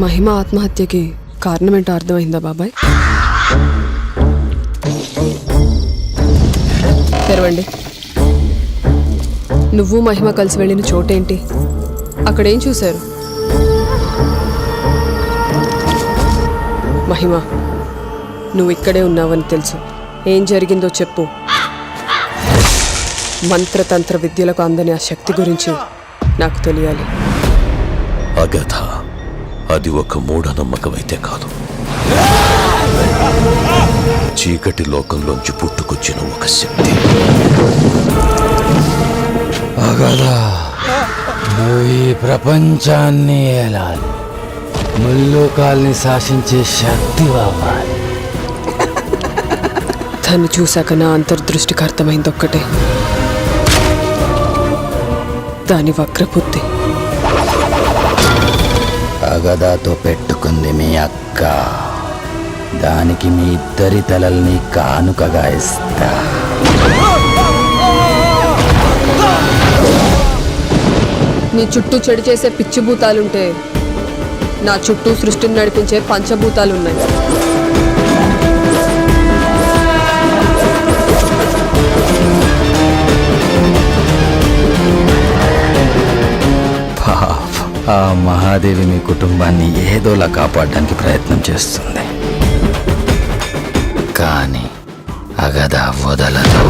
మహిమ ఆత్మహత్యకి కారణమేంటో అర్థమైందా బాబాయ్? తెరవండి. నువ్వు మహిమ కలిసి వెళ్ళిన చోటేంటి? అక్కడేం చూశారు? మహిమ, నువ్వు ఇక్కడే ఉన్నావని తెలుసు. ఏం జరిగిందో చెప్పు. మంత్రతంత్ర విద్యలకు అందని ఆ శక్తి గురించి నాకు తెలియాలి. అగథ అది ఒక మూఢనమ్మకమైతే కాదు, చీకటి లోకంలోంచి పుట్టుకొచ్చిన ఒక శక్తి. అగథ, నువ్వు ఈ ప్రపంచాన్ని ఏలాలి, ముల్లోకాల్ని శాసించే శక్తి అవ్వాలి. దాన్ని చూశాక నా అంతర్దృష్టికి అర్థమైంది ఒక్కటే, దాని వక్రబుద్ధి. అగదాతో పెట్టుకుంది మీ అక్క, దానికి మీ ఇద్దరి తలల్ని కానుకగా ఇస్తా. నీ చుట్టూ చెడు చేసే పిచ్చిభూతాలుంటే నా చుట్టూ సృష్టిని నడిపించే పంచభూతాలున్నాయి. ఆ మహాదేవి మీ కుటుంబాన్ని ఏదోలా కాపాడడానికి ప్రయత్నం చేస్తుంది, కానీ అగద వదలదు.